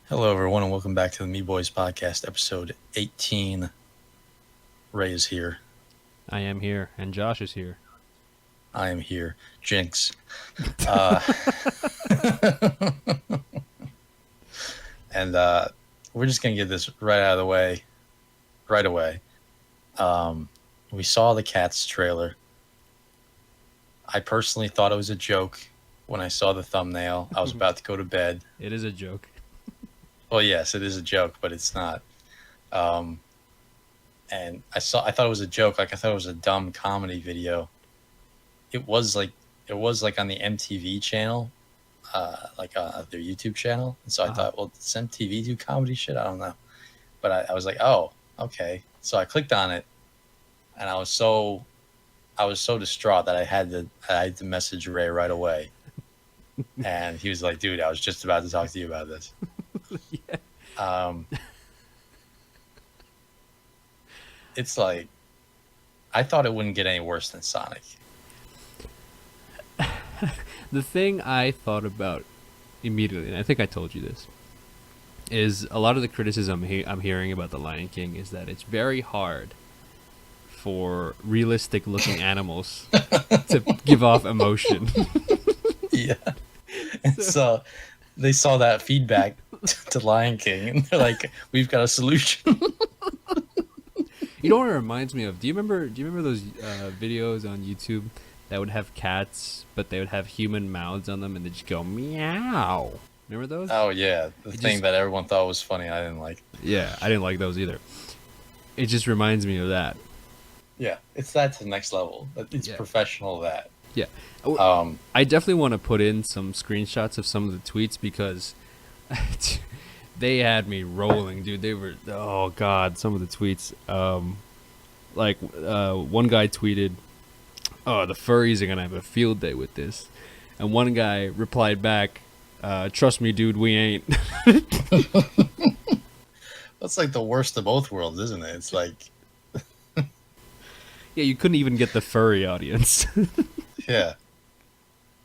Hello, everyone, and welcome back to the Mebois Podcast, episode 18. Ray is here. I am here, and Josh is here. I am here. Jinx. And we're just going to get this right out of the way, right away. We saw the Cats trailer. I personally thought it was a joke when I saw the thumbnail. I was about to go to bed. It is a joke. Well, yes, it is a joke, but it's not. And I thought it was a joke. Like, I thought it was a dumb comedy video. It was like on the MTV channel, their YouTube channel. And so I thought, well, does MTV do comedy shit? I don't know. But I was like, oh, okay. So I clicked on it, and I was so distraught that I had to message Ray right away. And he was like, dude, I was just about to talk to you about this. Yeah. It's like, I thought it wouldn't get any worse than Sonic. The thing I thought about immediately, and I think I told you this, is a lot of the criticism I'm hearing about The Lion King is that it's very hard for realistic-looking animals to give off emotion. Yeah. And so they saw that feedback to Lion King, and they're like, we've got a solution. You know what it reminds me of? Do you remember those videos on YouTube that would have cats, but they would have human mouths on them, and they just go meow? Remember those? Oh yeah, the thing that everyone thought was funny, I didn't like. Yeah, I didn't like those either. It just reminds me of that. Yeah, it's that to the next level. It's professional that. Yeah. I definitely want to put in some screenshots of some of the tweets because they had me rolling, dude. They were, oh god, some of the tweets. One guy tweeted, "Oh, the furries are gonna have a field day with this," and one guy replied back, "Trust me, dude, we ain't." That's like the worst of both worlds, isn't it? It's like, yeah, you couldn't even get the furry audience. yeah,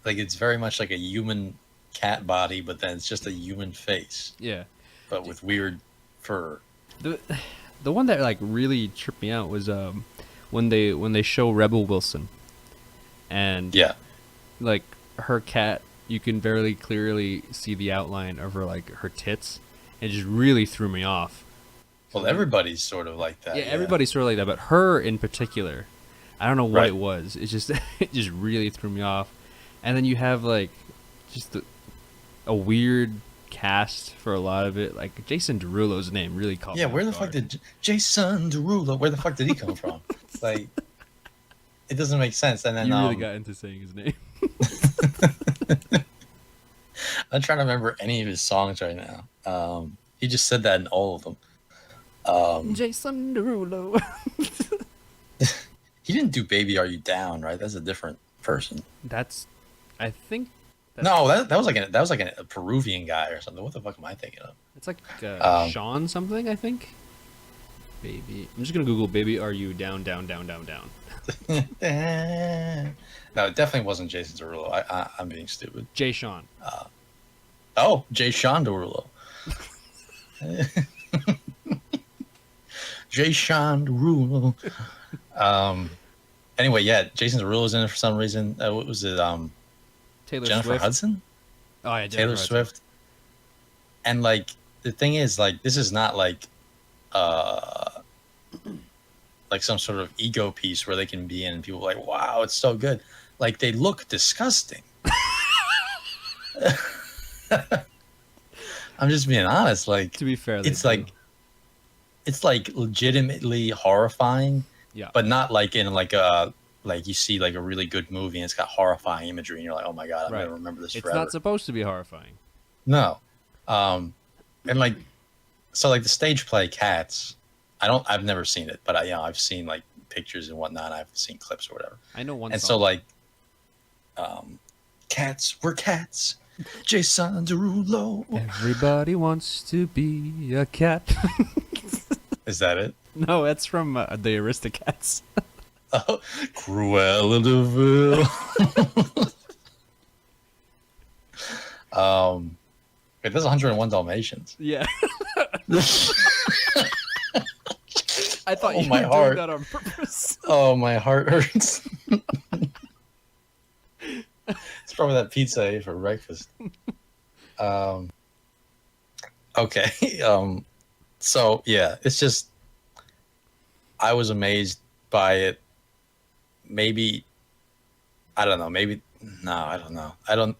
like it's very much like a human cat body, but then it's just a human face. Yeah, but with weird fur. The one that like really tripped me out was when they show Rebel Wilson, and yeah, like her cat, you can very clearly see the outline of her tits. It just really threw me off. Well, everybody's sort of like that. Yeah, everybody's sort of like that, but her in particular, I don't know what it was. It just really threw me off. And then you have like just a weird cast for a lot of it. Like Jason Derulo's name really caught me. Yeah, where the fuck did Jason Derulo? Where the fuck did he come from? Like, it doesn't make sense. And then you really got into saying his name. I'm trying to remember any of his songs right now. He just said that in all of them. Jason Derulo. He didn't do "Baby Are You Down," right? That's a different person. I think. No, that was like a Peruvian guy or something. What the fuck am I thinking of? It's like Sean something, I think. Baby, I'm just gonna Google "Baby Are You Down, Down, Down, Down, Down." No, it definitely wasn't Jason Derulo. I'm being stupid. Jay Sean. Jay Sean Derulo. Jay Sean Derulo. Anyway, yeah, Jason Derulo's in it for some reason. What was it? Taylor Jennifer Swift. Hudson? Oh yeah, Taylor Swift. And like the thing is, like, this is not like some sort of ego piece where they can be in and people are like, wow, it's so good. Like, they look disgusting. I'm just being honest. Like, to be fair, it's like legitimately horrifying. Yeah. But not like in like you see like a really good movie and it's got horrifying imagery and you're like, oh my god, I'm gonna remember this forever. It's not supposed to be horrifying. No. And like, so like the stage play Cats, I've never seen it, but I've seen like pictures and whatnot. I've seen clips or whatever. I know one. And song. so like, cats, we're cats. Jason Derulo. Everybody wants to be a cat. Is that it? No, that's from the Aristocats. Oh, Cruella de Vil. Wait, there's 101 Dalmatians. Yeah. I thought Oh, you my were heart. doing that on purpose. Oh, my heart hurts. It's probably that pizza I ate for breakfast. Okay. So yeah, it's just I was amazed by it. Maybe I don't know. Maybe no, I don't know.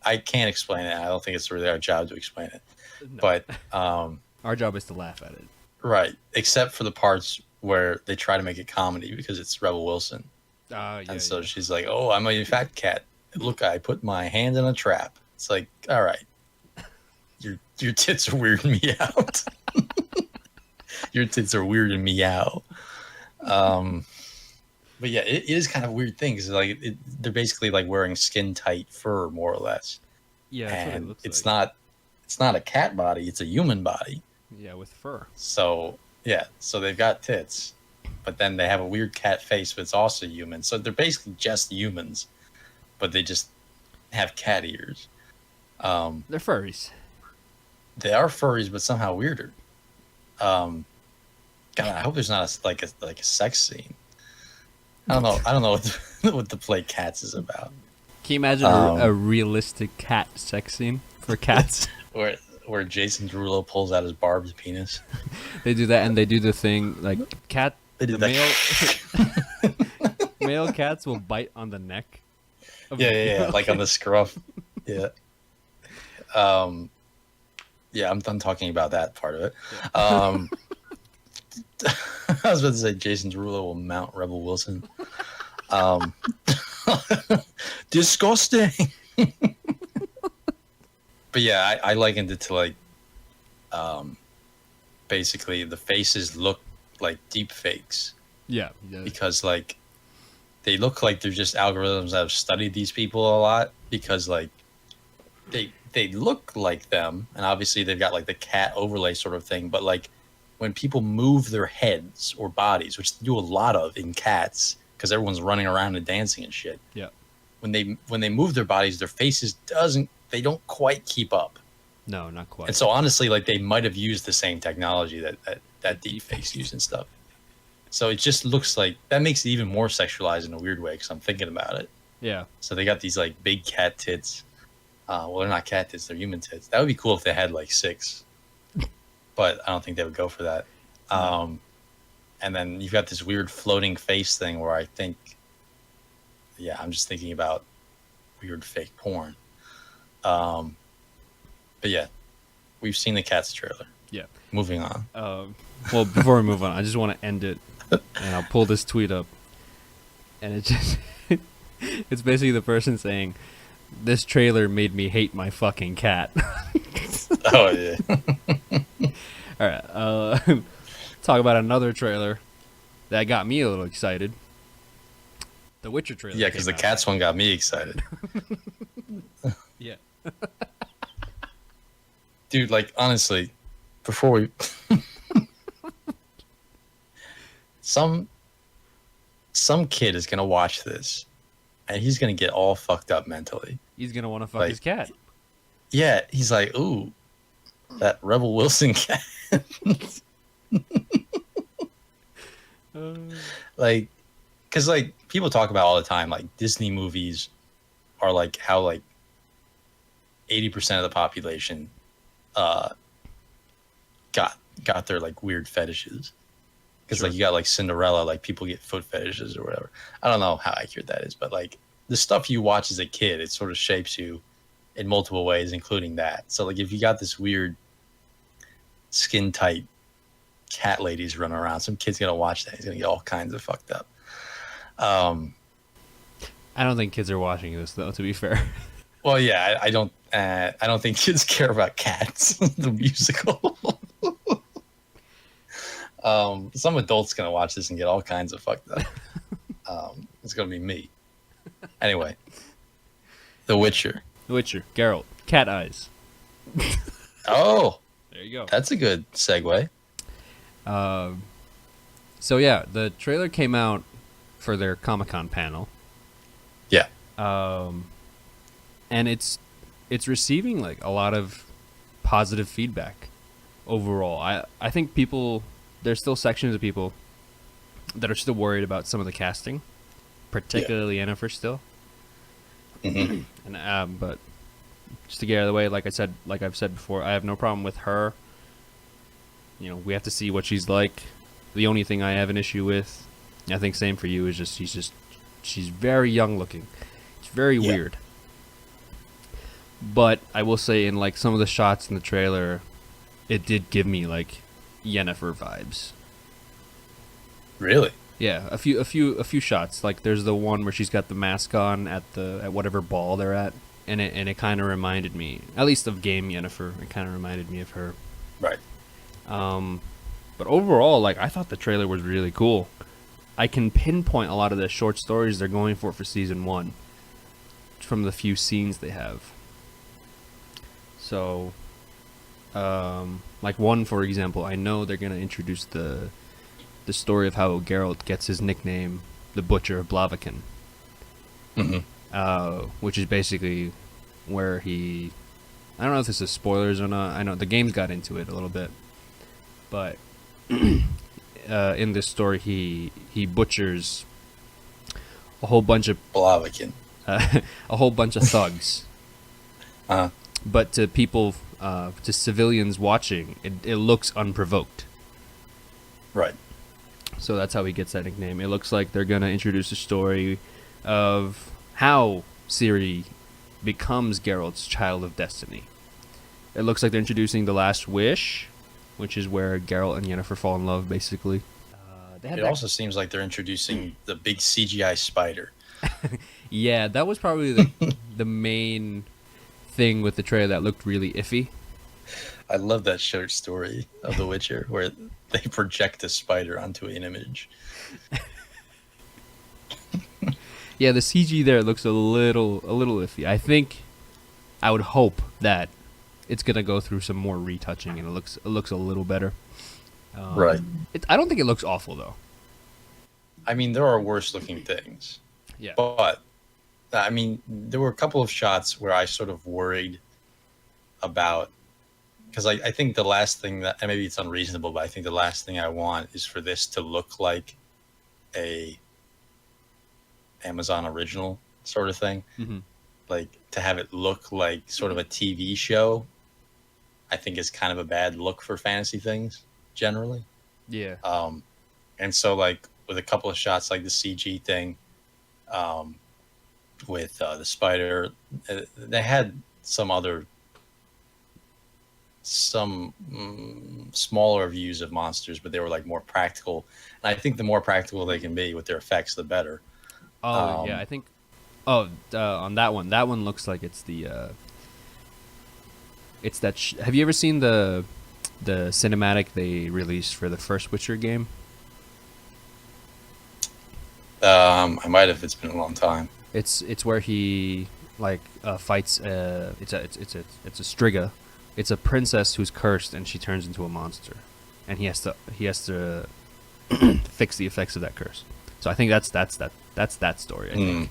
I can't explain it. I don't think it's really our job to explain it. No. But Our job is to laugh at it. right, except for the parts where they try to make it comedy because it's Rebel Wilson. Yeah, And so she's like, "Oh, I'm a fat cat. Look, I put my hand in a trap." It's like, all right, your tits are weirding me out. Your tits are weirding me out. But yeah, it is kind of a weird thing because like they're basically like wearing skin tight fur, more or less. Yeah, that's what it And looks it's like. not a cat body; it's a human body. Yeah, with fur. So yeah, so they've got tits, but then they have a weird cat face, but it's also human. So they're basically just humans, but they just have cat ears. They're furries. They are furries, but somehow weirder. God, I hope there's not a sex scene. I don't know what the play Cats is about. Can you imagine a realistic cat sex scene for cats? Where Jason Derulo pulls out his barbed penis. They do that, and they do the thing like cat. They do the that. male cats will bite on the neck. Yeah, like on the scruff. Yeah. Yeah, I'm done talking about that part of it. I was about to say Jason Derulo will mount Rebel Wilson. Disgusting. But yeah, I likened it to like, basically the faces look like deep fakes Yeah. because like they look like they're just algorithms that have studied these people a lot because like they look like them, and obviously they've got like the cat overlay sort of thing, but like when people move their heads or bodies, which they do a lot of in cats because everyone's running around and dancing and shit. Yeah. When they move their bodies, their faces they don't quite keep up. No, not quite. And so honestly, like they might have used the same technology that deep fakes use and stuff. So it just looks like that makes it even more sexualized in a weird way because I'm thinking about it. Yeah. So they got these like big cat tits. Well, they're not cat tits; they're human tits. That would be cool if they had like 6, but I don't think they would go for that. And then you've got this weird floating face thing where I think, yeah, I'm just thinking about weird fake porn. But yeah, we've seen the Cats trailer. Yeah. Moving on. Well, before we move on, I just want to end it, and I'll pull this tweet up, and it just it's basically the person saying, "This trailer made me hate my fucking cat." Oh yeah. All right. Talk about another trailer that got me a little excited. The Witcher trailer. Yeah, because the came out. Cats one got me excited. Yeah. Dude, like honestly, before we some kid is gonna watch this and he's gonna get all fucked up mentally. He's gonna want to fuck Like, his cat. Yeah, he's like, ooh, that Rebel Wilson cat. Like, because like people talk about all the time, like Disney movies are like how like 80% of the population got their like weird fetishes. Because Sure. like you got like Cinderella, like people get foot fetishes or whatever. I don't know how accurate that is, but like the stuff you watch as a kid, it sort of shapes you in multiple ways, including that. So like if you got this weird skin tight cat ladies running around, some kid's gonna watch that. He's gonna get all kinds of fucked up. I don't think kids are watching this though. To be fair. Well, yeah, I don't think kids care about Cats, the musical. Some adult's gonna watch this and get all kinds of fucked up. It's gonna be me. Anyway, The Witcher. The Witcher. Geralt. Cat eyes. Oh, There you go. that's a good segue. So yeah, the trailer came out for their Comic-Con panel. Yeah. And it's receiving like a lot of positive feedback overall. I think there's still sections of people that are still worried about some of the casting, particularly Yennefer still. Mm-hmm. And but just to get out of the way, like I've said before, I have no problem with her. We have to see what she's like. The only thing I have an issue with, I think same for you, is just she's very young looking. It's very weird. But I will say, in like some of the shots in the trailer, it did give me like Yennefer vibes. Really? Yeah, a few shots. Like there's the one where she's got the mask on at whatever ball they're at, and it kind of reminded me, at least of game Yennefer. It kind of reminded me of her. Right. But overall, like I thought the trailer was really cool. I can pinpoint a lot of the short stories they're going for season 1 from the few scenes they have. So, like one, for example, I know they're going to introduce the story of how Geralt gets his nickname, the Butcher of Blaviken. Mm-hmm. Which is basically where I don't know if this is spoilers or not. I know the games got into it a little bit. But in this story, he butchers a whole bunch of Blaviken. a whole bunch of thugs. But to people, to civilians watching, it looks unprovoked. Right. So that's how he gets that nickname. It looks like they're gonna introduce a story of how Ciri becomes Geralt's child of destiny. It looks like they're introducing the Last Wish, which is where Geralt and Yennefer fall in love, basically. It also seems like they're introducing the big CGI spider. Yeah, that was probably the main thing with the trailer that looked really iffy. I love that short story of The Witcher where they project a spider onto an image. Yeah, the CG there looks a little iffy. I would hope that it's gonna go through some more retouching and it looks a little better. Right. I don't think it looks awful though. I mean, there are worse looking things. Yeah. But I mean, there were a couple of shots where I sort of worried about, because I think the last thing that, and maybe it's unreasonable, but I think the last thing I want is for this to look like a Amazon original sort of thing. Mm-hmm. Like to have it look like sort of a TV show, I think is kind of a bad look for fantasy things generally. Yeah. And so like with a couple of shots like the CG thing, with the spider, they had some smaller views of monsters, but they were like more practical. And I think the more practical they can be with their effects, the better. Oh yeah, I think. Oh, on that one looks like it's the. It's that. Have you ever seen the cinematic they released for the first Witcher game? I might have. It's been a long time. It's where he like fights. It's a Striga. It's a princess who's cursed and she turns into a monster, and he has to fix the effects of that curse. So I think that's that story. I think.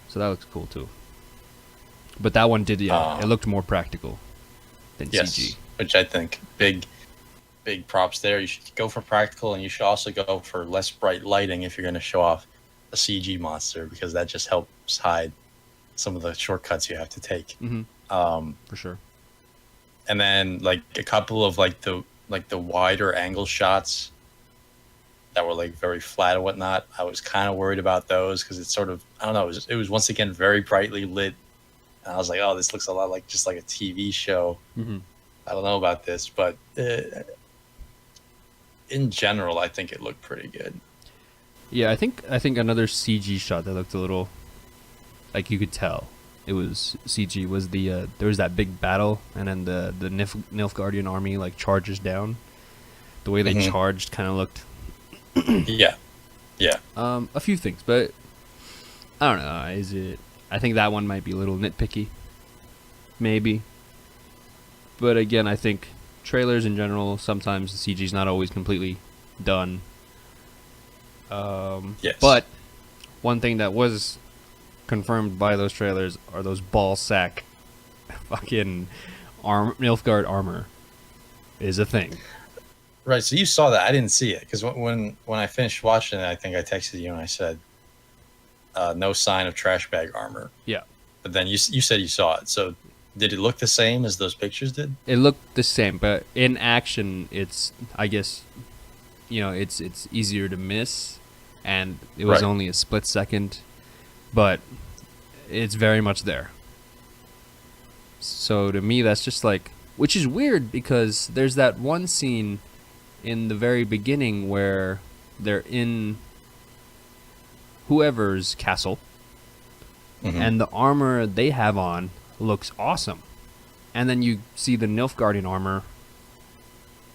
So that looks cool too. But that one did, it looked more practical than CG. Which I think big props there. You should go for practical, and you should also go for less bright lighting if you're going to show off a CG monster, because that just helps hide some of the shortcuts you have to take. Mm-hmm. For sure. And then like a couple of like the wider angle shots that were like very flat and whatnot. I was kind of worried about those because it's sort of, I don't know, it was once again very brightly lit. And I was like, oh, this looks a lot like just like a TV show. Mm-hmm. I don't know about this, but in general, I think it looked pretty good. Yeah, I think another CG shot that looked a little, like you could tell it was CG was the there was that big battle, and then the Nilfgaardian army like charges down. The way they charged kind of looked. Yeah. A few things, but I don't know. I think that one might be a little nitpicky, maybe. But again, I think trailers in general, sometimes the CG's not always completely done. Yes. But one thing that was confirmed by those trailers are those ball sack fucking Nilfgaard armor is a thing. Right. So you saw that. I didn't see it because when I finished watching it, I think I texted you and I said, no sign of trash bag armor. Yeah. But then you said you saw it. So did it look the same as those pictures did? It looked the same, but in action, it's, I guess, it's easier to miss, and it was only a split second, but it's very much there. So to me, that's just like, which is weird because there's that one scene in the very beginning where they're in whoever's castle, and the armor they have on looks awesome. And then you see the Nilfgaardian armor,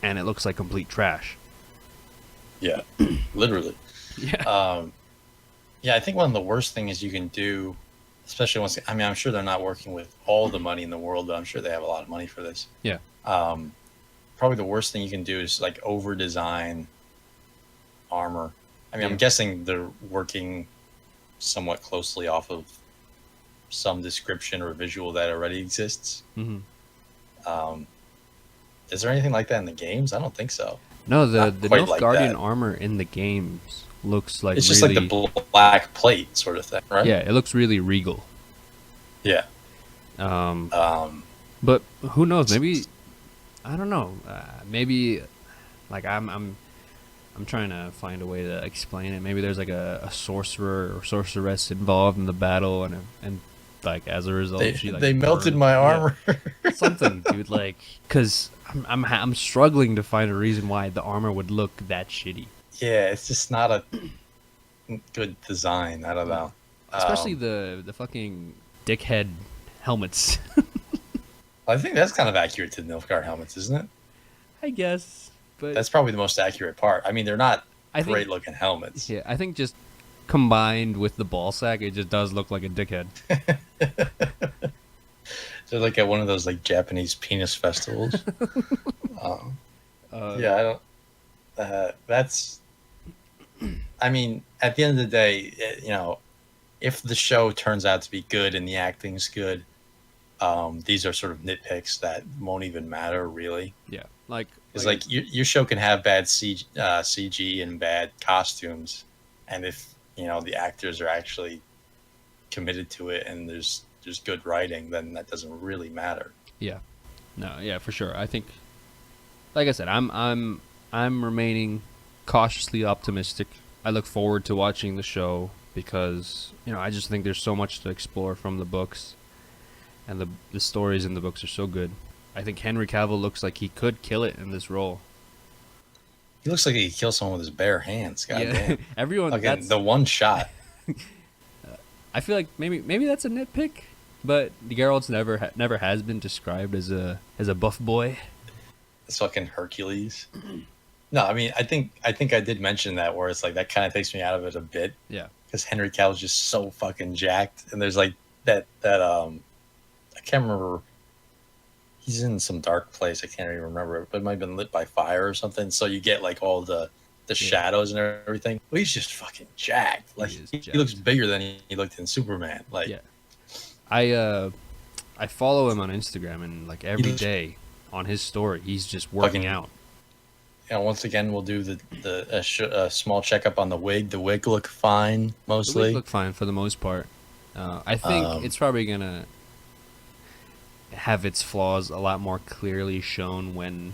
and it looks like complete trash. Yeah, literally. Yeah. Yeah, I think one of the worst things you can do, especially once, I mean, I'm sure they're not working with all the money in the world, but I'm sure they have a lot of money for this. Yeah. Probably the worst thing you can do is like over design armor. I mean, Yeah. I'm guessing they're working somewhat closely off of some description or visual that already exists. Mm-hmm. Is there anything like that in the games? I don't think so. No, the quite like Nilfgaardian that. armor in the games looks like It's just really, like the black plate sort of thing, right? yeah, it looks really regal. Yeah. But who knows? Maybe, I don't know. Maybe, like I'm trying to find a way to explain it. Maybe there's like a sorcerer or sorceress involved in the battle, and like as a result, they melted my armor. Yeah. Something, dude. Like, because I'm struggling to find a reason why the armor would look that shitty. Yeah, it's just not a good design. I don't know. Especially the fucking dickhead helmets. I think that's kind of accurate to Nilfgaard helmets, isn't it? I guess, but That's probably the most accurate part. I mean, they're not I think- great looking helmets. yeah, I think just combined with the ball sack, it just does look like a dickhead. They're like at one of those like Japanese penis festivals. Yeah, I don't. That's. I mean, at the end of the day, if the show turns out to be good and the acting's good, these are sort of nitpicks that won't even matter really. Yeah, like It's like your show can have bad CG and bad costumes, and if the actors are actually committed to it and there's good writing, then that doesn't really matter. yeah, no, yeah, for sure. I think, like I said, I'm remaining cautiously optimistic. I look forward to watching the show because I just think there's so much to explore from the books, and the stories in the books are so good. I think Henry Cavill looks like he could kill it in this role. He looks like he could kill someone with his bare hands. Goddamn. Everyone. Like That's, the one shot. I feel like maybe that's a nitpick, but Geralt's never has been described as a buff boy. It's fucking Hercules. No, I mean, I think I did mention that where it's like that kind of takes me out of it a bit. Yeah. Because Henry Cavill's just so fucking jacked, and there's like that I can't remember. He's in some dark place. I can't even remember it, but it might have been lit by fire or something. So you get like all the shadows and everything. Well, he's just fucking jacked. Like he looks bigger than he looked in Superman. Like, yeah. I follow him on Instagram, and like every day on his story, he's just working out. Once again, we'll do a small checkup on the wig. The wig look fine mostly. The wig look fine for the most part. I think it's probably gonna have its flaws a lot more clearly shown when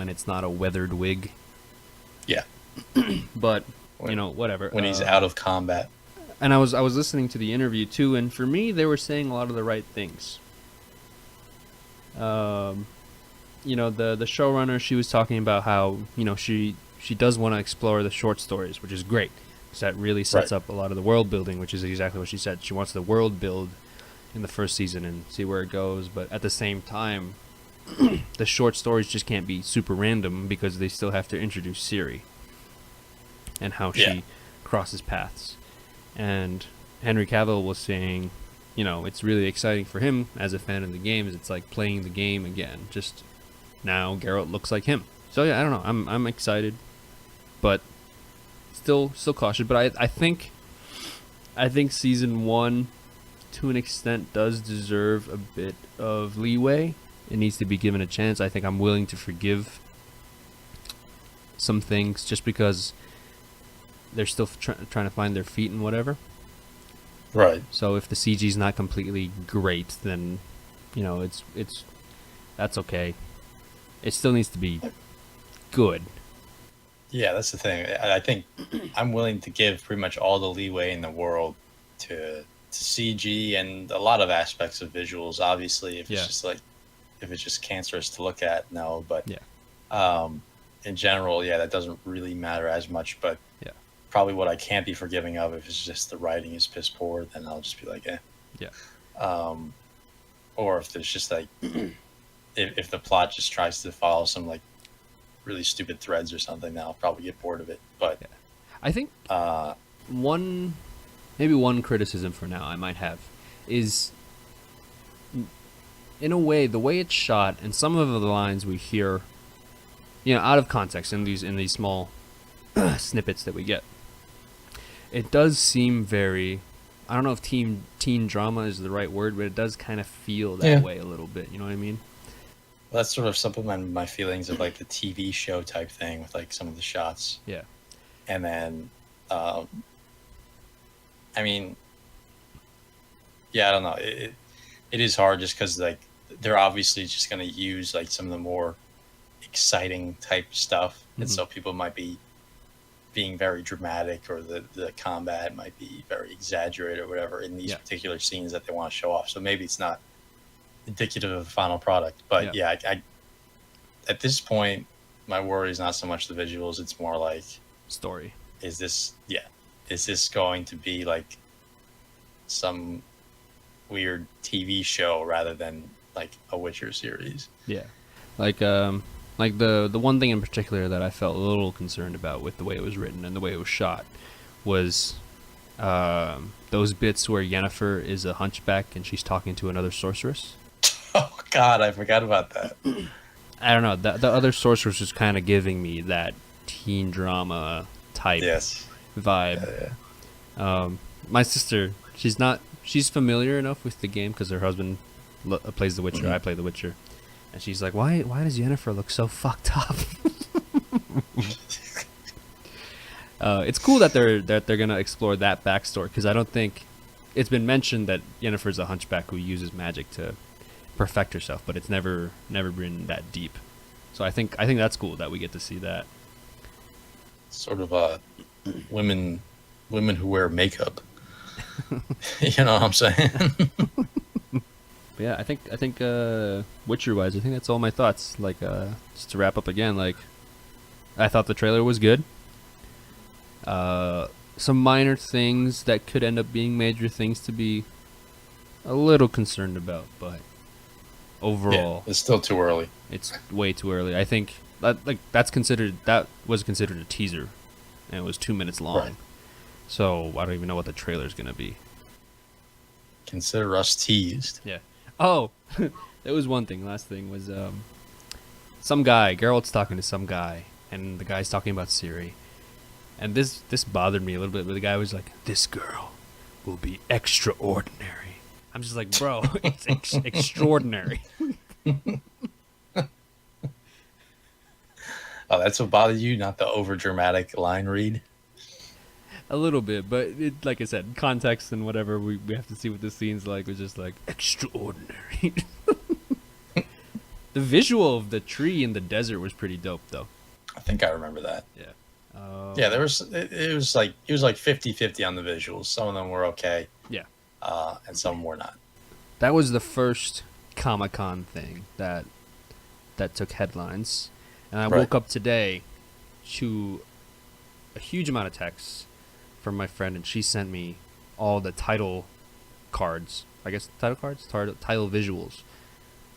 it's not a weathered wig. Yeah. But whatever. When he's out of combat. And I was listening to the interview too, and for me, they were saying a lot of the right things. The showrunner, she was talking about how she does want to explore the short stories, which is great, because that really sets up a lot of the world building, which is exactly what she said. She wants the world build in the first season and see where it goes, but at the same time, the short stories just can't be super random because they still have to introduce Ciri and how she crosses paths. And Henry Cavill was saying, it's really exciting for him as a fan of the games. It's like playing the game again. Just now, Geralt looks like him. So yeah, I don't know. I'm excited, but still cautious. But I think season 1, to an extent, does deserve a bit of leeway it needs to be given a chance. I think I'm willing to forgive some things just because they're still trying to find their feet and whatever. Right. So if the CG's not completely great, then it's that's okay. It still needs to be good. Yeah, that's the thing. I think I'm willing to give pretty much all the leeway in the world to CG and a lot of aspects of visuals. Obviously, if it's just if it's just cancerous to look at, no. But in general, that doesn't really matter as much. But probably what I can't be forgiving of, if it's just the writing is piss poor, then I'll just be like, eh. Yeah. Or if there's just like, if the plot just tries to follow some like really stupid threads or something, then I'll probably get bored of it. But I think one criticism for now I might have is, in a way, the way it's shot and some of the lines we hear, out of context in these small snippets that we get. It does seem very, I don't know if teen drama is the right word, but it does kind of feel that way a little bit. You know what I mean? Well, that's sort of supplemented my feelings of like the TV show type thing with like some of the shots. Yeah. And then, I mean, I don't know. It is hard just because like they're obviously just going to use like some of the more exciting type stuff, and so people might be being very dramatic, or the combat might be very exaggerated or whatever in these particular scenes that they want to show off. So maybe it's not indicative of the final product. But I at this point, my worry is not so much the visuals; it's more like story. Is this going to be like some weird TV show rather than like a Witcher series? Yeah, like the one thing in particular that I felt a little concerned about with the way it was written and the way it was shot was those bits where Yennefer is a hunchback and she's talking to another sorceress. Oh God, I forgot about that. I don't know. The other sorceress was kind of giving me that teen drama type vibe. Yeah. My sister, she's familiar enough with the game because her husband plays The Witcher. I play The Witcher. And she's like, why does Yennefer look so fucked up? It's cool that they're gonna explore that backstory, because I don't think it's been mentioned that Yennefer's a hunchback who uses magic to perfect herself, but it's never been that deep. So I think that's cool that we get to see that. Sort of women who wear makeup. You know what I'm saying? But yeah, I think Witcher-wise, I think that's all my thoughts. Like, just to wrap up again, like, I thought the trailer was good. Some minor things that could end up being major things to be a little concerned about, but overall, it's still too early. It's way too early. I think that was considered a teaser, and it was 2 minutes long. Right. So I don't even know what the trailer's gonna be. Consider us teased. Yeah. Oh, there was one thing. Last thing was some guy. Geralt's talking to some guy, and the guy's talking about Ciri. And this bothered me a little bit, but the guy was like, "This girl will be extraordinary." I'm just like, bro, it's extraordinary. Oh, that's what bothered you, not the over-dramatic line read? A little bit, but like I said, context and whatever, we have to see what the scene's like, was just like, extraordinary. The visual of the tree in the desert was pretty dope, though. I think I remember that. Yeah. Yeah, it was like 50-50 on the visuals. Some of them were okay. Yeah. And some were not. That was the first Comic-Con thing that took headlines. And I woke up today to a huge amount of texts from my friend, and she sent me all the title cards. I guess title cards? Title visuals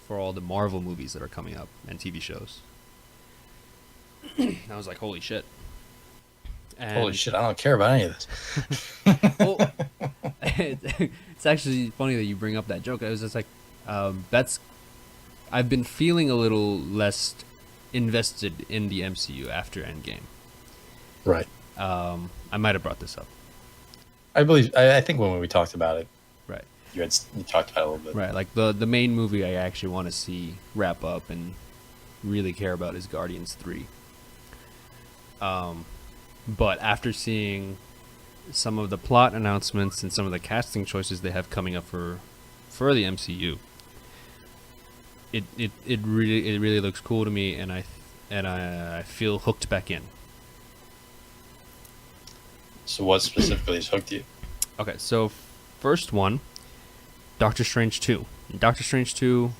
for all the Marvel movies that are coming up and TV shows. I was like, holy shit. And holy shit, I don't care about any of this. Well, it's actually funny that you bring up that joke. I was just like, I've been feeling a little less invested in the MCU after Endgame. Right. I might have brought this up. I think when we talked about it. Right. You talked about it a little bit. Right, like the main movie I actually want to see wrap up and really care about is Guardians 3. But after seeing some of the plot announcements and some of the casting choices they have coming up for the MCU, it really looks cool to me, and I feel hooked back in. So what specifically has hooked you? Okay, so first one, Doctor Strange 2. Doctor Strange 2,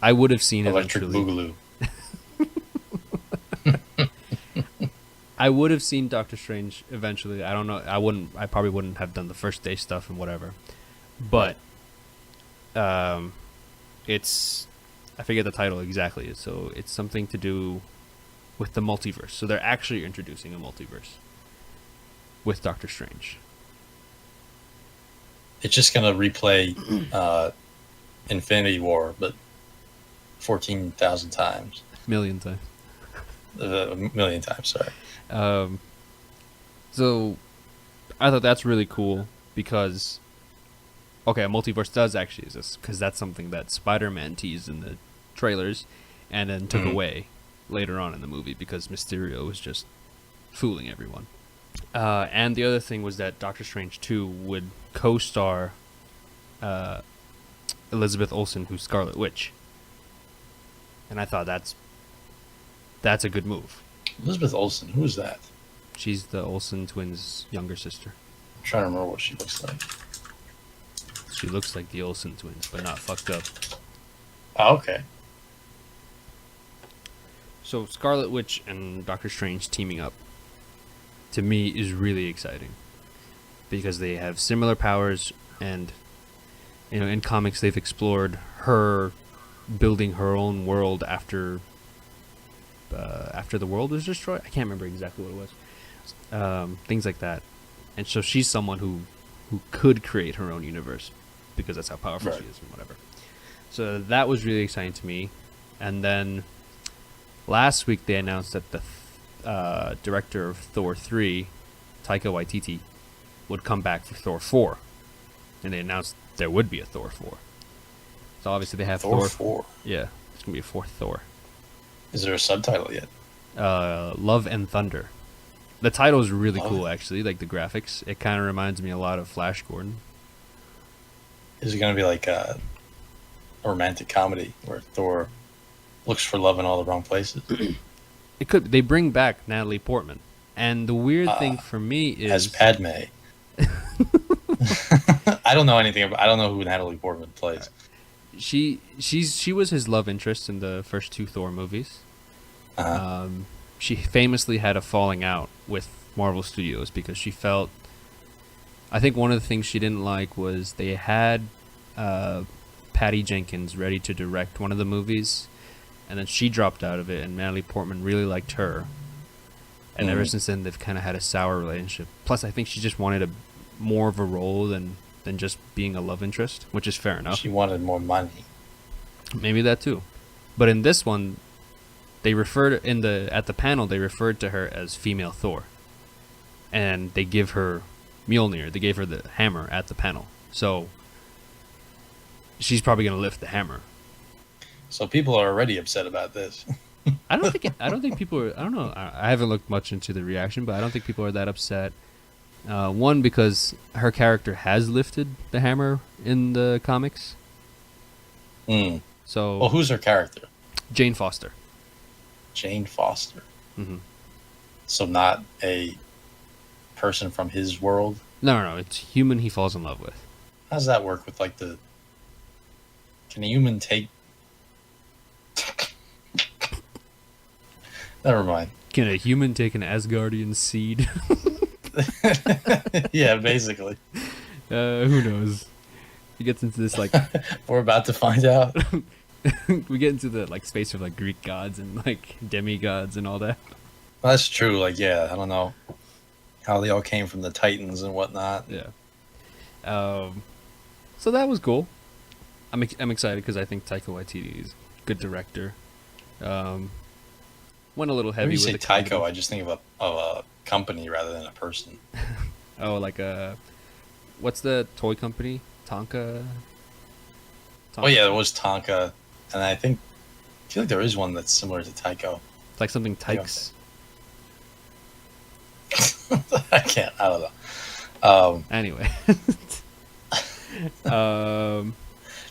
I would have seen Electric eventually. Boogaloo. I would have seen Doctor Strange eventually. I don't know. I probably wouldn't have done the first day stuff and whatever. But it's, I forget the title exactly. So it's something to do with the multiverse. So they're actually introducing a multiverse with Doctor Strange. It's just gonna replay Infinity War, but 14,000 times. Million times. A million times, sorry. So I thought that's really cool because, okay, a multiverse does actually exist, because that's something that Spider-Man teased in the trailers and then took away later on in the movie because Mysterio was just fooling everyone. And the other thing was that Doctor Strange 2 would co-star Elizabeth Olsen, who's Scarlet Witch. And I thought that's a good move. Elizabeth Olsen, who is that? She's the Olsen twins' younger sister. I'm trying to remember what she looks like. She looks like the Olsen twins, but not fucked up. Oh, okay. So Scarlet Witch and Doctor Strange teaming up, to me, is really exciting. Because they have similar powers, and in comics they've explored her building her own world after the world was destroyed. I can't remember exactly what it was. Things like that. And so she's someone who could create her own universe because that's how powerful she is and whatever. So that was really exciting to me. And then last week they announced that the director of Thor 3, Taika Waititi, would come back for Thor 4. And they announced there would be a Thor 4. So obviously they have Thor 4. Yeah, it's going to be a fourth Thor. Is there a subtitle yet? Love and Thunder. The title is really cool, actually. Like the graphics, it kind of reminds me a lot of Flash Gordon. Is it going to be like a romantic comedy where Thor looks for love in all the wrong places? It could. They bring back Natalie Portman, and the weird thing for me is as Padme. I don't know anything about. I don't know who Natalie Portman plays. She was his love interest in the first two Thor movies. She famously had a falling out with Marvel Studios because she felt, I think one of the things she didn't like was they had Patty Jenkins ready to direct one of the movies, and then she dropped out of it, and Natalie Portman really liked her. And ever since then, they've kind of had a sour relationship. Plus, I think she just wanted more of a role than just being a love interest, which is fair enough. She wanted more money. Maybe that too. But in this one, they referred at the panel they referred to her as female Thor. And they give her Mjolnir, they gave her the hammer at the panel. So she's probably going to lift the hammer. So people are already upset about this. I don't think people are, I don't know. I haven't looked much into the reaction, but I don't think people are that upset. One, because her character has lifted the hammer in the comics. So, well, who's her character? Jane Foster. Jane Foster. Mm-hmm. So not a person from his world? No. It's human he falls in love with. How does that work with like the... Can a human take... Never mind. Can a human take an Asgardian seed? Yeah, basically. Who knows? He gets into this like... We're about to find out. We get into the like space of like Greek gods and like demigods and all that. Well, that's true. Like, yeah, I don't know how they all came from the Titans and whatnot. Yeah. So that was cool. I'm excited because I think Taika Waititi is a good director. Went a little heavy with when you the say Taiko, comedy. I just think of a company rather than a person. Oh, like what's the toy company Tonka. Oh yeah, there was Tonka, and I feel like there is one that's similar to Tycho. It's like something Tykes. I don't know. Anyway.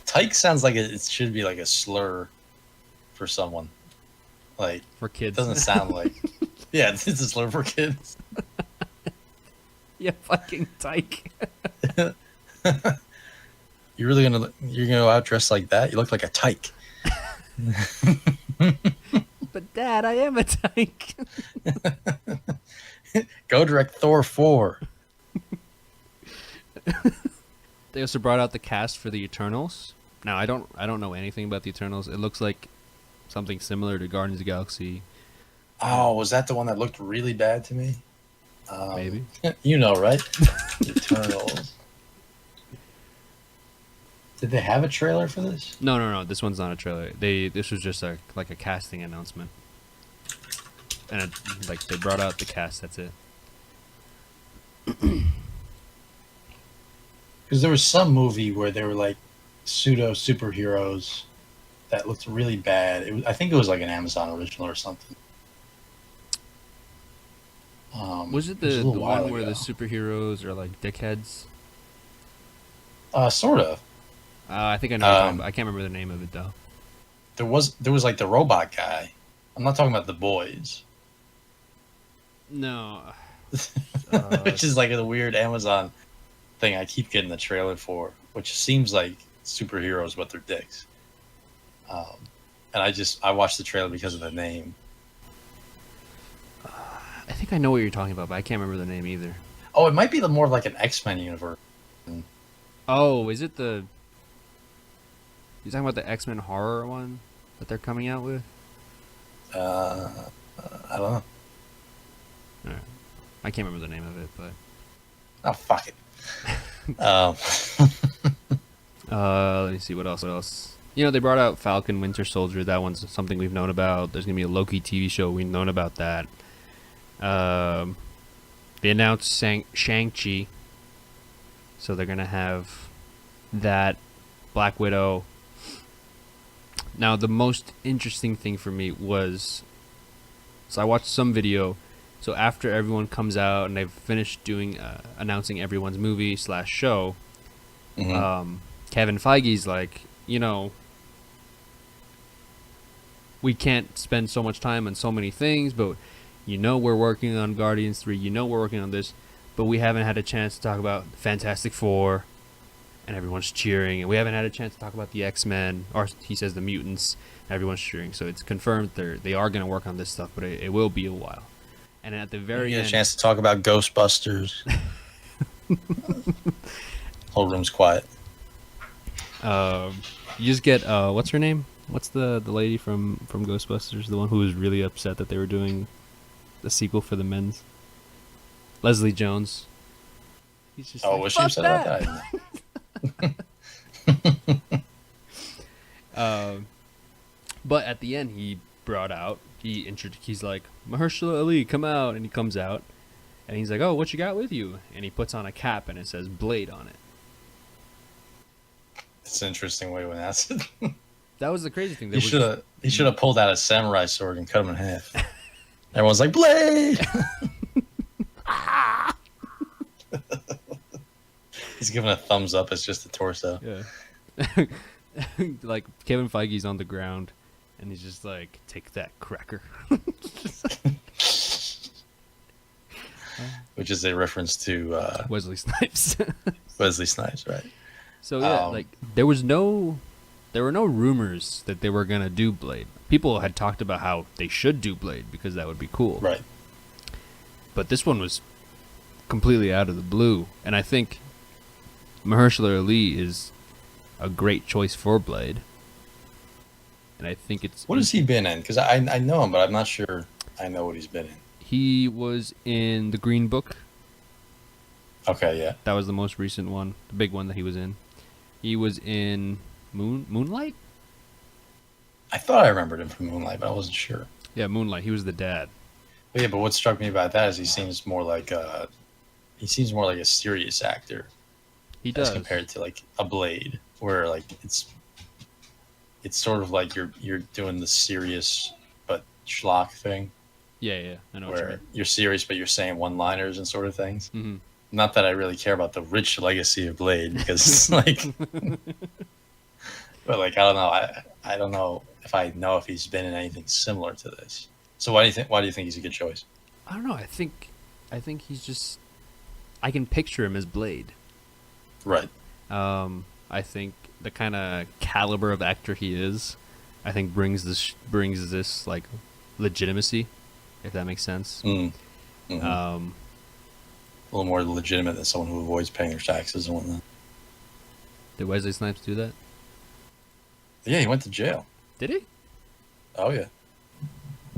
Tyke sounds like it should be like a slur for someone. Like, for kids. It doesn't sound like. Yeah, it's a slur for kids. Yeah, fucking tyke. You're gonna go out dressed like that? You look like a tyke. But Dad, I am a tyke. Go direct Thor 4. They also brought out the cast for the Eternals. Now I don't know anything about the Eternals. It looks like something similar to Guardians of the Galaxy. Oh, was that the one that looked really bad to me? Maybe. You know, right? Eternals. Did they have a trailer for this? No. This one's not a trailer. This was just like a casting announcement, and they brought out the cast. That's it. Because there was some movie where they were like pseudo superheroes that looked really bad. I think it was like an Amazon original or something. Was it the one where the superheroes are like dickheads? Sort of. I think I know. I can't remember the name of it though. There was like the robot guy. I'm not talking about the boys. No. Which is like a weird Amazon thing I keep getting the trailer for, which seems like superheroes but they're dicks. And I watched the trailer because of the name. I think I know what you're talking about, but I can't remember the name either. Oh, it might be more of like an X-Men universe. Oh, is it the... You talking about the X-Men horror one that they're coming out with? I don't know. Right. I can't remember the name of it, but... Oh, fuck it. Let me see, what else? You know, they brought out Falcon Winter Soldier. That one's something we've known about. There's going to be a Loki TV show. We've known about that. They announced Shang-Chi. So they're going to have that. Black Widow. Now, the most interesting thing for me was... So I watched some video. So after everyone comes out and they've finished doing announcing everyone's movie / show, Kevin Feige's like, you know, we can't spend so much time on so many things, but you know we're working on Guardians 3, you know we're working on this, but we haven't had a chance to talk about Fantastic Four, and everyone's cheering, and we haven't had a chance to talk about the X-Men, or he says the mutants, and everyone's cheering. So it's confirmed they are going to work on this stuff, but it will be a while. And at the very end, a chance to talk about Ghostbusters. Whole room's quiet. You just get what's her name? What's the lady from Ghostbusters? The one who was really upset that they were doing the sequel for the men's. Leslie Jones. He's just was she upset about that? But at the end, he brought out. He's like, Mahershala Ali, come out, and he comes out, and he's like, oh, what you got with you? And he puts on a cap, and it says Blade on it. It's an interesting way to announce it. That was the crazy thing. He should have pulled out a samurai sword and cut him in half. Everyone's like, Blade! He's giving a thumbs up. It's just the torso. Yeah. Like, Kevin Feige's on the ground, and he's just like, take that, cracker. Which is a reference to... Wesley Snipes. Wesley Snipes, right. So, yeah, there were no rumors that they were going to do Blade. People had talked about how they should do Blade because that would be cool. Right. But this one was completely out of the blue. And I think Mahershala Ali is a great choice for Blade. And I think it's... What has he been in? Because I know him, but I'm not sure I know what he's been in. He was in The Green Book. Okay, yeah. That was the most recent one, the big one that he was in. He was in Moonlight? I thought I remembered him from Moonlight, but I wasn't sure. Yeah, Moonlight. He was the dad. But yeah, but what struck me about that is he seems more like a serious actor. He as does. compared to like a blade, where like it's sort of like you're doing the serious but schlock thing, Yeah, I know what you where mean. you're serious but you're saying one-liners and sort of things. Mm-hmm. Not that I really care about the rich legacy of Blade, because like, but like I don't know. I don't know if he's been in anything similar to this. So why do you think he's a good choice? I don't know. I think he's just. I can picture him as Blade. Right. I think the kind of caliber of actor he is, I think brings this like legitimacy, if that makes sense. Mm-hmm. A little more legitimate than someone who avoids paying their taxes and whatnot. Did Wesley Snipes do that? Yeah, he went to jail. Did he? Oh yeah.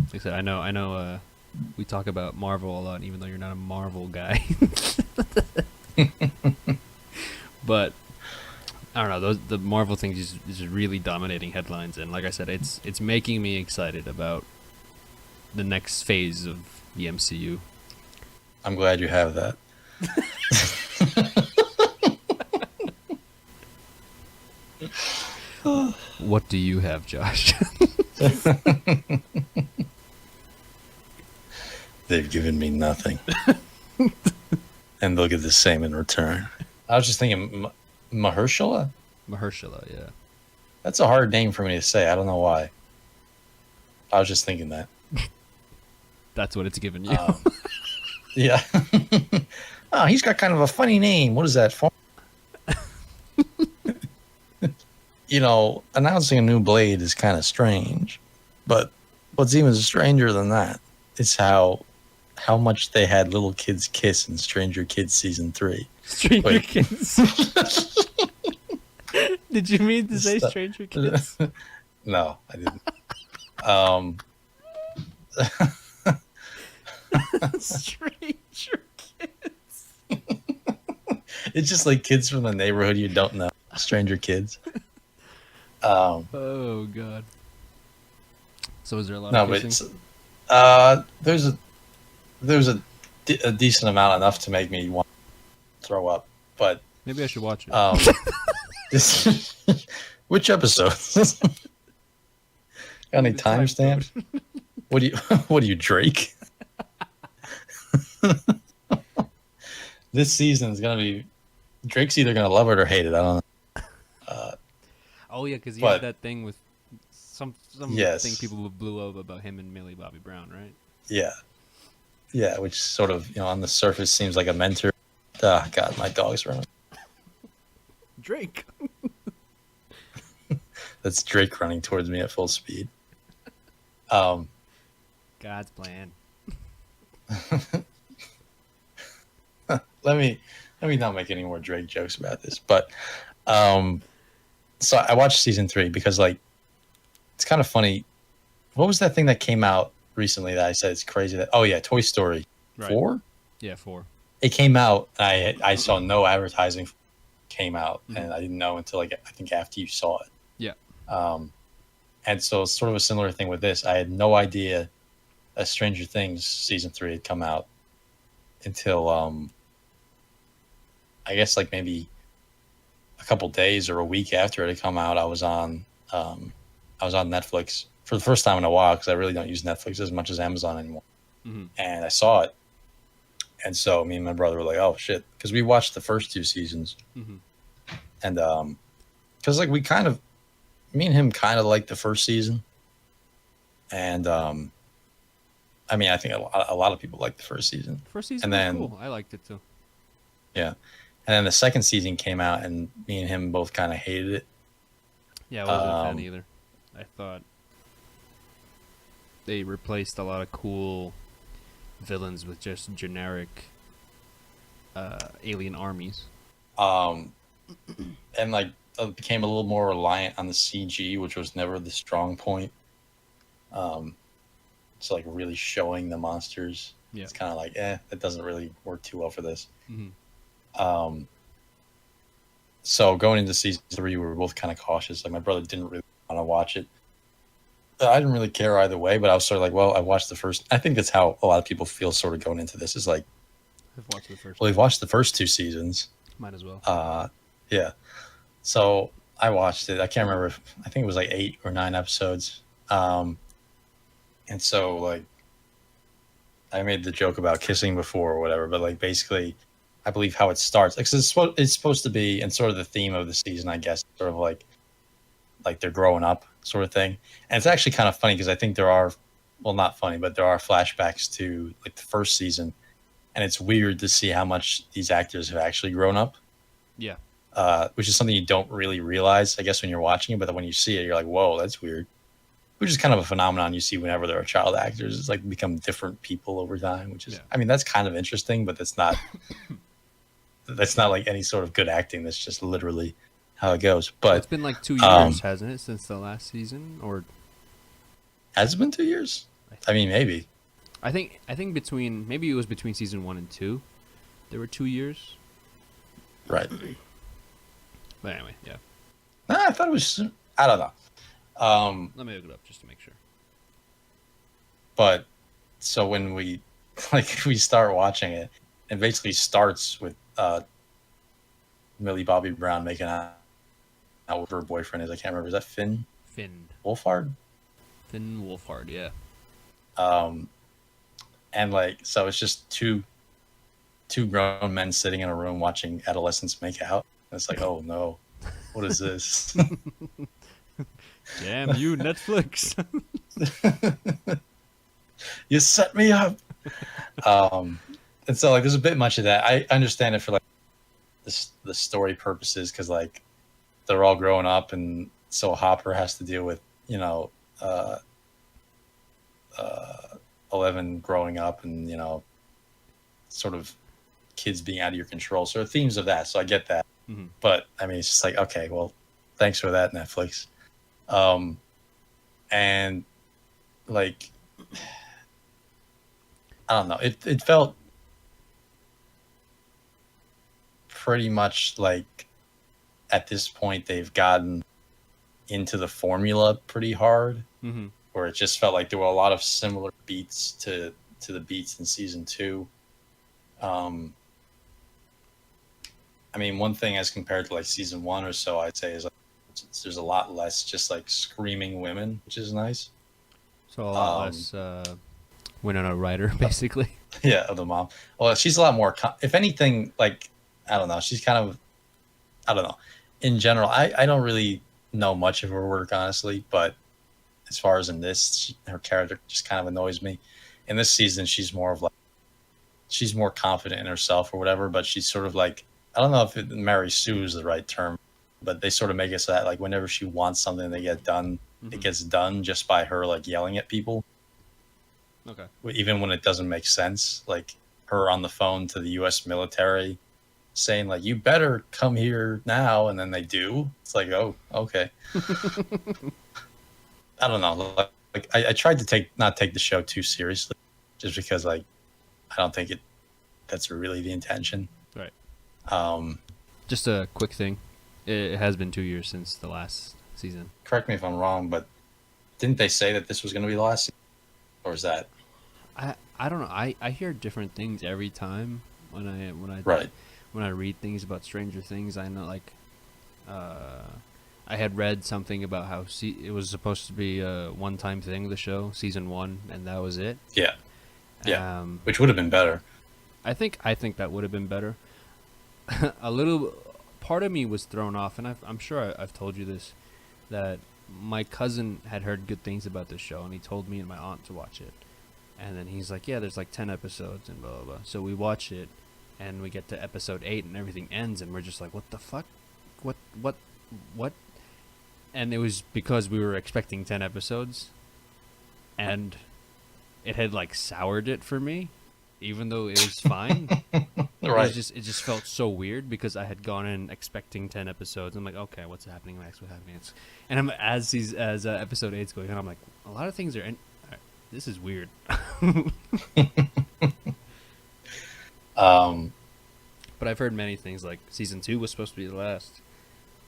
Like I said, I know. We talk about Marvel a lot, even though you're not a Marvel guy. But I don't know. The Marvel thing is really dominating headlines, and like I said, it's making me excited about the next phase of the MCU. I'm glad you have that. What do you have, Josh? They've given me nothing, and they'll get the same in return. I was just thinking, Mahershala. Mahershala, yeah. That's a hard name for me to say. I don't know why. I was just thinking that. That's what it's given you. Yeah. Oh, he's got kind of a funny name. What is that for? You know, announcing a new Blade is kind of strange, but what's even stranger than that is how much they had little kids kiss in Stranger Kids season 3. Stranger Kids. Did you mean to say Stranger Kids? No, I didn't. Stranger Kids. It's just like kids from the neighborhood you don't know. Stranger Kids. Oh God. So is there a lot of kissing? But there's a decent amount, enough to make me want to throw up. But maybe I should watch it. Which episode? Got any timestamps? What do you Drake? This season is gonna be, Drake's either gonna love it or hate it. I don't know. Oh yeah, because he had that thing with some yes. thing people blew up about him and Millie Bobby Brown, right? Yeah, which sort of, on the surface seems like a mentor. Oh God, my dog's running. Drake. That's Drake running towards me at full speed. God's plan. Let me not make any more Drake jokes about this, but so I watched season 3 because like it's kind of funny. What was that thing that came out recently that I said it's crazy that Toy Story 4? Yeah, 4. It came out and I saw no advertising came out, and I didn't know until like I think after you saw it. Yeah. And so it's sort of a similar thing with this. I had no idea that Stranger Things season 3 had come out until I guess like maybe a couple days or a week after it had come out. I was on Netflix for the first time in a while, because I really don't use Netflix as much as Amazon anymore. And I saw it, and so me and my brother were like, "Oh shit!" Because we watched the first 2 seasons, and because like me and him kind of liked the first season, and I mean I think a lot of people liked the first season. First season was cool. I liked it too. Yeah. And then the second season came out, and me and him both kind of hated it. Yeah, I wasn't a fan either. I thought they replaced a lot of cool villains with just generic alien armies. And like it became a little more reliant on the CG, which was never the strong point. It's like really showing the monsters. Yeah. It's kind of like, it doesn't really work too well for this. So going into season 3, we were both kind of cautious. Like my brother didn't really want to watch it. I didn't really care either way, but I was sort of like, well, I watched the first. I think that's how a lot of people feel sort of going into this, is like, I've watched the first. Well, we've watched the first 2 seasons. Might as well. Yeah. So I watched it. I can't remember. I think it was like 8 or 9 episodes. And so like I made the joke about kissing before or whatever, but like basically, I believe how it starts. Like, 'cause it's supposed to be, and sort of the theme of the season, I guess, sort of like they're growing up, sort of thing. And it's actually kind of funny because I think there are, well, not funny, but there are flashbacks to like the first season, and it's weird to see how much these actors have actually grown up. Yeah. Which is something you don't really realize, I guess, when you're watching it. But then when you see it, you're like, "Whoa, that's weird." Which is kind of a phenomenon you see whenever there are child actors. It's like become different people over time, which is, Yeah. I mean, that's kind of interesting, but that's not like any sort of good acting. That's just literally how it goes. Well, But it's been like 2 years, hasn't it, since the last season? Or has it been 2 years? I mean, maybe. I think between, maybe it was between season 1 and 2, there were 2 years. Right. But anyway, yeah. I thought it was, I don't know. Let me look it up just to make sure. But so when we we start watching it, it basically starts with Millie Bobby Brown making out with her boyfriend is, I can't remember, is that Finn Wolfhard? Finn Wolfhard, yeah. And like, so it's just two grown men sitting in a room watching adolescents make out. And it's like, oh no, what is this? Damn you, Netflix. You set me up. And so like, there's a bit much of that. I understand it for like the story purposes, because like they're all growing up, and so Hopper has to deal with, you know, 11 growing up, and you know, sort of kids being out of your control. So themes of that. So I get that. Mm-hmm. But I mean, it's just like, okay, well, thanks for that, Netflix. And like, I don't know, it felt pretty much like at this point they've gotten into the formula pretty hard, Mm-hmm. where it just felt like there were a lot of similar beats to the beats in season 2. I mean, one thing as compared to like season 1 or so, I'd say is like, there's a lot less just like screaming women, which is nice. So a lot less Winona Ryder, basically. Yeah, of the mom. Well, she's a lot more. If anything, like, I don't know, she's kind of, I don't know. In general, I don't really know much of her work, honestly. But as far as in this, her character just kind of annoys me. In this season, she's more of like, she's more confident in herself or whatever. But she's sort of like, I don't know if Mary Sue is the right term, but they sort of make it so that like whenever she wants something to get done, Mm-hmm. it gets done just by her like yelling at people. Okay. Even when it doesn't make sense, like her on the phone to the U.S. military saying like, you better come here now, and then they do. It's like, oh, okay. I don't know, like I tried to not take the show too seriously, just because like I don't think that's really the intention. Right. Um Just a quick thing. It has been 2 years since the last season. Correct me if I'm wrong, but didn't they say that this was going to be the last season? Or is that I don't know. I hear different things every time when I right? when I read things about Stranger Things. I know, like, I had read something about how it was supposed to be a one-time thing, the show, season 1, and that was it. Yeah. Which would have been better. I think that would have been better. A little part of me was thrown off, and I'm sure I've told you this, that my cousin had heard good things about this show, and he told me and my aunt to watch it. And then he's like, yeah, there's like 10 episodes and blah, blah, blah. So we watch it, and we get to episode 8, and everything ends, and we're just like, what the fuck? What? And it was because we were expecting 10 episodes, and it had like soured it for me, even though it was fine. Right. It just felt so weird because I had gone in expecting 10 episodes. I'm like, okay, what's happening next? What's happening next? And I'm as episode 8's going on, I'm like, a lot of things are this is weird. But I've heard many things, like season 2 was supposed to be the last,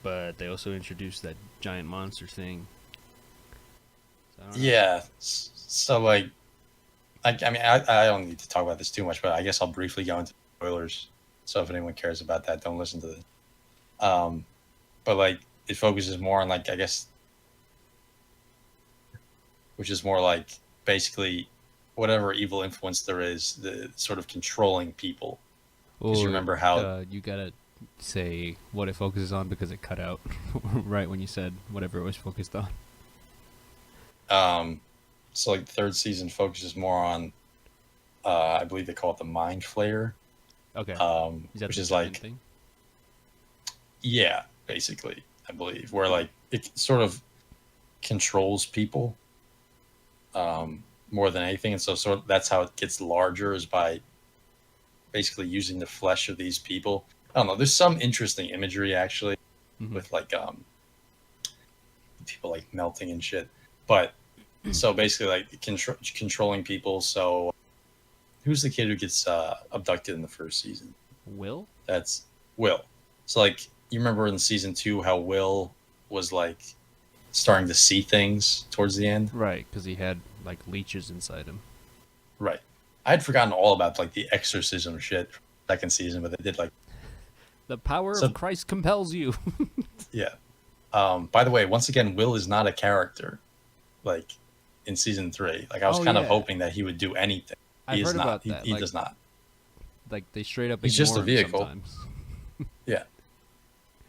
but they also introduced that giant monster thing. So I don't know. Yeah. So like, I mean, I don't need to talk about this too much, but I guess I'll briefly go into spoilers. So if anyone cares about that, don't listen to this. But like it focuses more on like I guess, which is more like basically whatever evil influence there is, the sort of controlling people. Because you Or remember how you gotta say what it focuses on because it cut out right when you said whatever it was focused on. so like the third season focuses more on I believe they call it the Mind Flayer, Okay. Is that which the is German like thing? yeah, basically I believe where like it sort of controls people more than anything, and so sort of that's how it gets larger is by basically using the flesh of these people. I don't know. There's some interesting imagery actually Mm-hmm. with like people like melting and shit. But so basically like controlling people. So who's the kid who gets abducted in the first season? Will? That's Will. So like you remember in season 2 how Will was like starting to see things towards the end? Right, because he had like leeches inside him. Right. I had forgotten all about like the exorcism shit second season, but they did like The power so of Christ compels you. yeah. By the way, once again, Will is not a character like in season 3. Like I was Oh kind of yeah, hoping that he would do anything. I've He is heard not. about that. He Like does not. they straight up He's just ignore a him vehicle. sometimes. Yeah.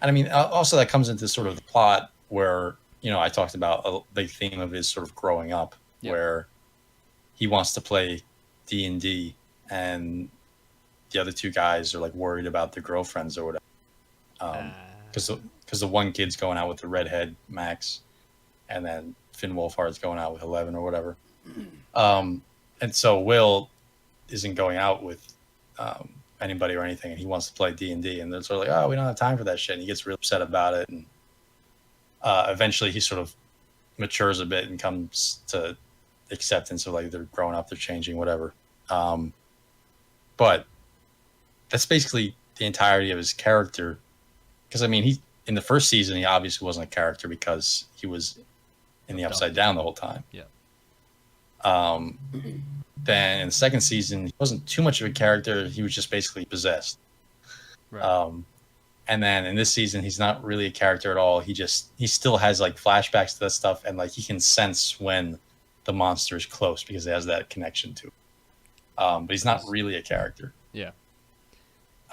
And I mean, also that comes into sort of the plot where, I talked about a big theme of his sort of growing up Yep. where he wants to play D&D and the other two guys are like worried about their girlfriends or whatever. Because the one kid's going out with the redhead Max, and then Finn Wolfhard's going out with 11 or whatever. And so Will isn't going out with anybody or anything, and he wants to play D&D, and they're sort of like, oh, we don't have time for that shit, and he gets real upset about it, and eventually he sort of matures a bit and comes to acceptance of like they're growing up, they're changing, whatever. But that's basically the entirety of his character. Because I mean, he in the first season he obviously wasn't a character because he was in the Upside Down the whole time. Yeah. Then in the second season he wasn't too much of a character. He was just basically possessed. Right. And then in this season he's not really a character at all. He still has like flashbacks to that stuff, and like he can sense when the monster is close because he has that connection to it. But he's not really a character. Yeah.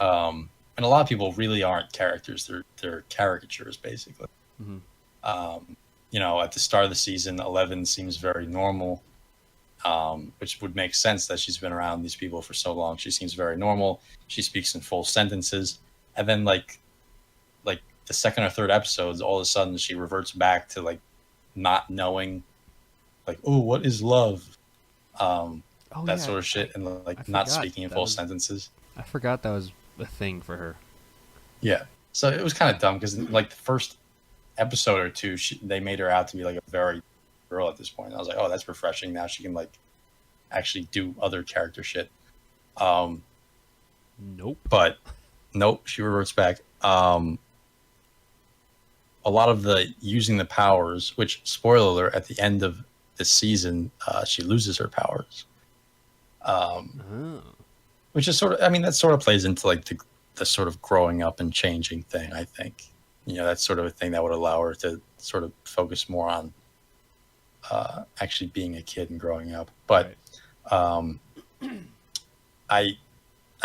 And a lot of people really aren't characters. They're caricatures, basically. Mm-hmm. At the start of the season, 11 seems very normal, which would make sense that she's been around these people for so long. She seems very normal. She speaks in full sentences. And then, like the second or third episodes, all of a sudden she reverts back to, like, not knowing, like, oh, what is love? That sort of shit, and, like, not speaking in full sentences. I forgot that was a thing for her. Yeah. So it was kind of dumb because, like, the first episode or two, they made her out to be, like, a very girl at this point. And I was like, oh, that's refreshing. Now she can, like, actually do other character shit. Nope. But, nope, she reverts back. A lot of the using the powers, which, spoiler alert, at the end of this season, she loses her powers. Which is sort of, I mean, that sort of plays into like the sort of growing up and changing thing, I think. That's sort of a thing that would allow her to sort of focus more on actually being a kid and growing up. But I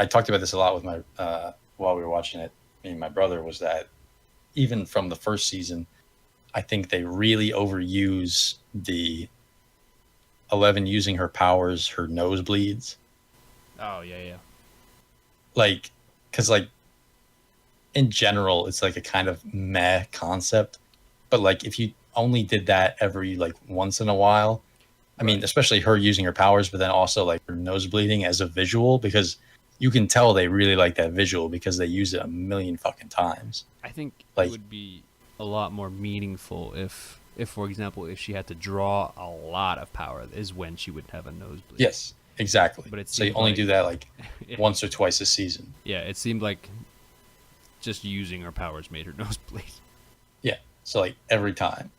talked about this a lot with my, while we were watching it, me and my brother, was that even from the first season, I think they really overuse the 11 using her powers, her nosebleeds. Oh, yeah. Like, because, like, in general, it's, like, a kind of meh concept. But, like, if you only did that every, like, once in a while, I mean, especially her using her powers, but then also, like, her nose bleeding as a visual, because you can tell they really like that visual because they use it a million fucking times. I think like, it would be a lot more meaningful if, for example, if she had to draw a lot of power, is when she would have a nosebleed. Yes. Exactly. But so you only do that like once or twice a season. Yeah, it seemed like just using her powers made her nosebleed. Yeah, so like every time.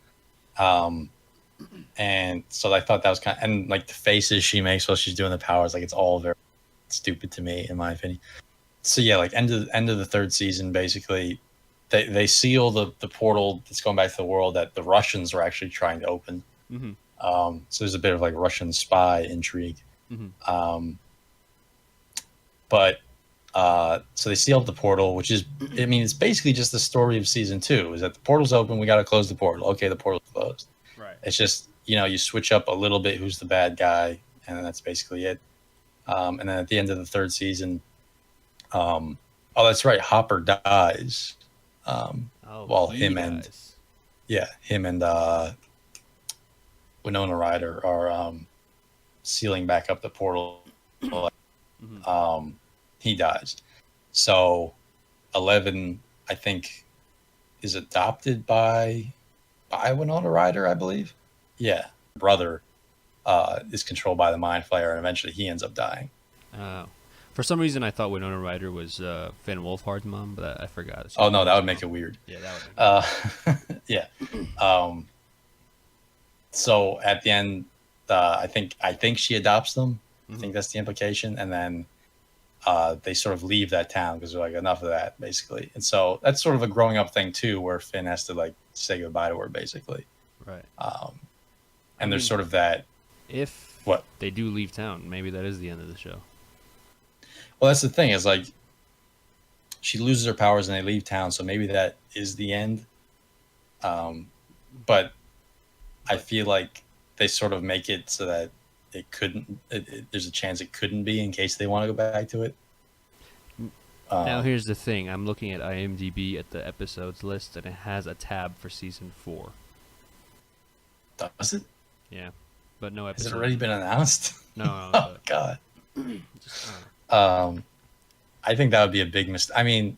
And so I thought that was kind of, and like the faces she makes while she's doing the powers, like it's all very stupid to me, in my opinion. So yeah, like end of the third season, basically, they seal the portal that's going back to the world that the Russians are actually trying to open. Mm-hmm. So there's a bit of like Russian spy intrigue. Mm-hmm. But so they seal up the portal, which is, I mean, it's basically just the story of season 2. Is that the portal's open, we got to close the portal. Okay, the portal's closed. Right. It's just, you switch up a little bit who's the bad guy, and that's basically it. And then at the end of the 3rd season, oh, that's right, Hopper dies. While him and Winona Ryder are sealing back up the portal. Mm-hmm. He dies. So 11, I think, is adopted by Winona Ryder, I believe. Yeah. Brother is controlled by the Mind Flayer, and eventually he ends up dying. For some reason, I thought Winona Ryder was Finn Wolfhard's mom, but I forgot. Oh, no, that would make it weird. Yeah, that would make it weird. Yeah. So at the end, I think she adopts them. Mm-hmm. I think that's the implication. And then they sort of leave that town because they're like, enough of that, basically. And so that's sort of a growing up thing, too, where Finn has to, like, say goodbye to her, basically. Right. And there's sort of that. If they do leave town, maybe that is the end of the show. Well, that's the thing, is like she loses her powers and they leave town, so maybe that is the end. But I feel like they sort of make it so that it couldn't. There's a chance it couldn't be in case they want to go back to it. Now here's the thing: I'm looking at IMDb at the episodes list, and it has a tab for season 4. Does it? Yeah, but no episode. Has it already been announced? No. Oh God. I think that would be a big mistake. I mean,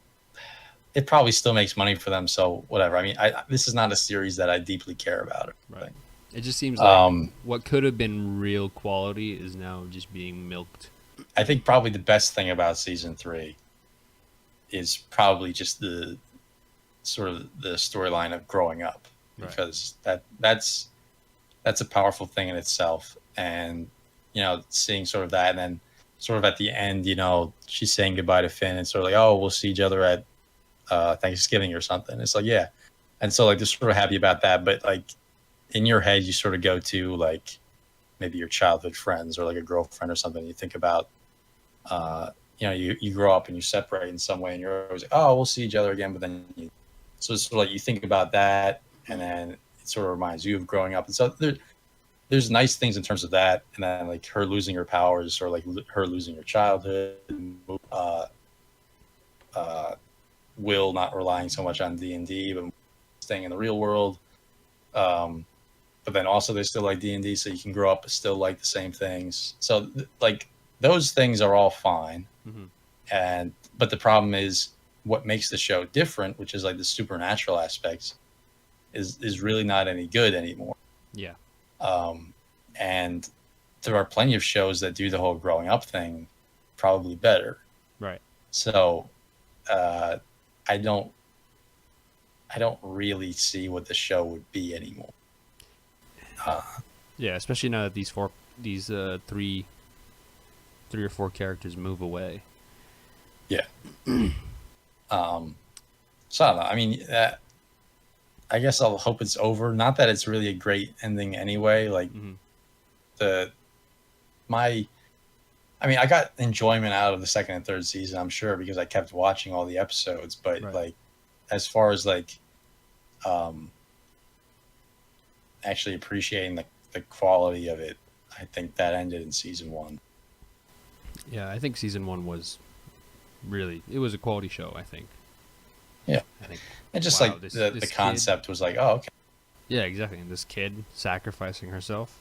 it probably still makes money for them, so whatever. I mean, this is not a series that I deeply care about. Right. It just seems like what could have been real quality is now just being milked. I think probably the best thing about season 3 is probably just the sort of the storyline of growing up, because that's a powerful thing in itself. And seeing sort of that, and then sort of at the end, she's saying goodbye to Finn, and sort of like, oh, we'll see each other at Thanksgiving or something. It's like, yeah. And so like they're sort of happy about that, but like in your head you sort of go to like maybe your childhood friends or like a girlfriend or something. You think about you grow up and you separate in some way, and you're always like, oh, we'll see each other again. But then so it's sort of like you think about that, and then it sort of reminds you of growing up. And so there's nice things in terms of that, and then like her losing her powers, or like her losing her childhood, Will not relying so much on D&D but staying in the real world, but then also they still like D&D, so you can grow up but still like the same things. So like those things are all fine. Mm-hmm. But the problem is what makes the show different, which is like the supernatural aspects, is really not any good anymore. Yeah. And there are plenty of shows that do the whole growing up thing probably better. Right. So I don't really see what the show would be anymore. Yeah, especially now that these three or four characters move away. Yeah. So I don't know. I mean, I guess I'll hope it's over. Not that it's really a great ending anyway. Like I got enjoyment out of the 2nd and 3rd season, I'm sure, because I kept watching all the episodes. But like, as far as like, actually appreciating the quality of it, I think that ended in season 1. Yeah, I think season 1 was it was a quality show, I think. Yeah. I think, and just like the concept was like, oh, okay. Yeah, exactly. And this kid sacrificing herself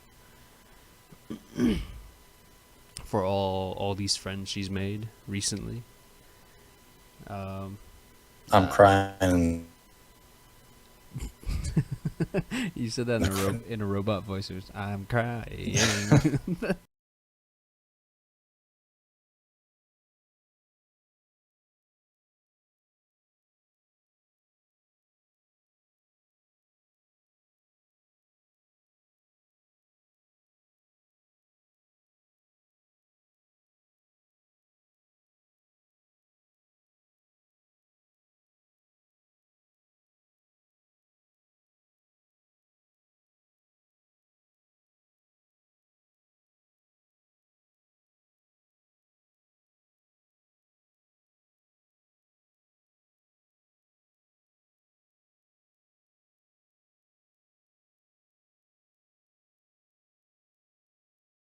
for all these friends she's made recently. I'm crying. You said that in a robot voice. It was, I'm crying.